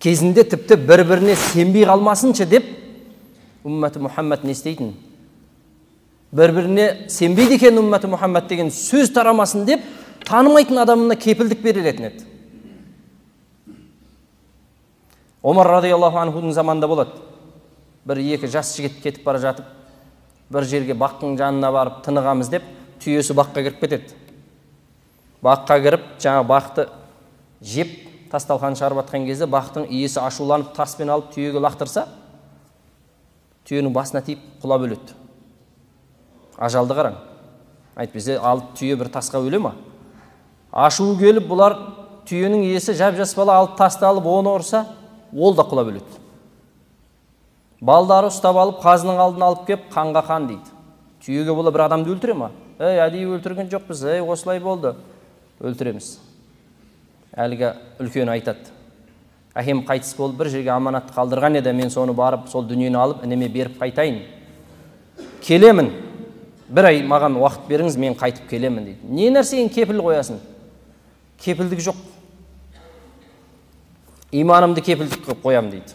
кезінде тіпті бір-біріне сенбей қалмасыншы деп үмметі Мұхаммед не істейтін? Бір-біріне сенбейді екен үмметі Мұхаммед деген сөз тарамасын деп танымайтын адамына кепілдік берілетін еді. Омар радиаллаху анхудың заманында болады. Бір екі жас жігіт кетіп бара жатып, бір жерге бақтың жанына барып тынығамыз деп, түйесі баққа кіріп кетеді. Баққа кіріп, жаңа бақты жеп, тасталқан шығарып жатқан кезде бақтың иесі ашуланып таспен алып түйеге лақтырса, түйенің басына тиіп құлап өледі. Ажалды қараң. Әйтпесе алып түйе бір тасқа өле ма? Ашуы келіп, бұлар түйенің иесі жап-жас бала алып тасты алып оны ұрса, ол да құлап өледі. Балдары ұстап алып, қазының алдына алып кеп, қанға қан дейді. Түйеге бола бір адамды өлтіре ма? Әдейі өлтірген жоқпыз, осылай болды. Өлтіреміз. Әлгі үлкен айтады. Әкем қайтыс болып бір жерге аманатты қалдырған еді, мен соны барып, сол дүниені алып, інеме беріп қайтайын. Келемін. Бір ай маған уақыт беріңіз, мен қайтып келемін дейді. Не нәрсеге кепіл қоясың? Кепілдік жоқ. Иманымды кепілдік қоям дейді.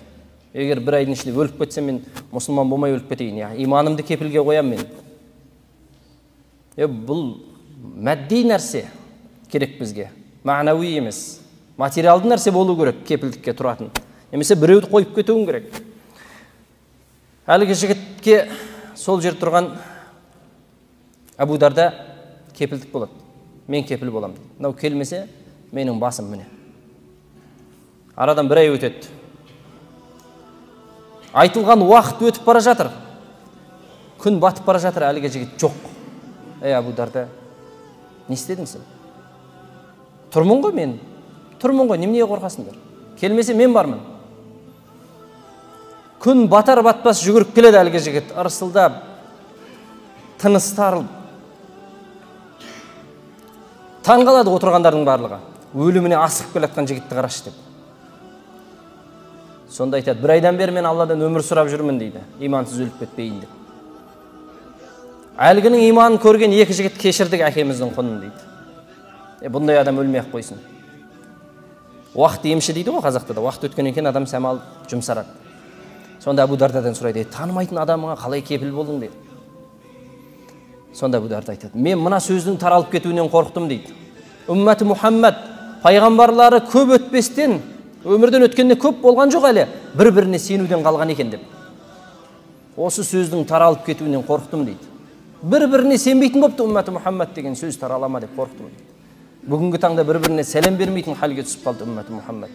Егер бір айдың ішінде өліп кетсем, мен мұсылман болмай өліп кетейін. Иманымды кепілге қоям мен. Бұл мәдди нәрсе керек бізге. Мағнауи емес. Материалды нәрсе болу керек кепілдікке тұратын. Немесе біреуді қойып кетуің керек. Әлгі жігітке сол жер тұрған Абу Дарда кепілдік болады. Мен кепіл болам. Мынау келмесе, менің басым міне. Арадан бір ай өтеді. Айтылған уақыт өтіп бара жатыр. Күн батып бара жатыр, әлгі жігіт жоқ. Абу Дарда, не істедің сен? Тұрмын ғой мен. Тұрмын ғой, неменеге қорқасыңдар? Келмесе мен бармын. Күн батар батпас жүгіріп келеді әлгі жігіт, ырсылдап, тынысы тарылып. Таң қалады отырғандардың барлығы. Өліміне асығып келатқан жігітті қарашы деп. Сонда айтады, бір айдан бері мен Алладан өмір сұрап жүрмін дейді, имансыз өліп кетпейін деп. Әлгінің иманын көрген екі жігіт кешірдік әкеміздің құнын дейді. Бұндай адам өлмей-ақ қойсын. Уақыт емші дейді ғой қазақта да. Уақыт өткеннен кейін адам сәмал жұмсарады. Сонда Абу Дардадан сұрайды, танымайтын адамыңа қалай кепіл болдың дейді. Сонда Абу Дарда айтады, мен мына сөздің таралып кетуінен қорықтым дейді. Үмметі Мұхаммед пайғамбарлары көп өтпестен, өмірден өткенде көп болған жоқ әлі, бір-біріне сенуден қалған екен деп. Осы сөздің таралып кетуінен қорықтым дейді. Бір-біріне сенбейтін болыпты үмметі Мұхаммед деген сөз таралама деп қорықтым. Бүгінгі таңда бір-біріне сәлем бермейтін халге түсіп қалды үмметі Мұхаммед.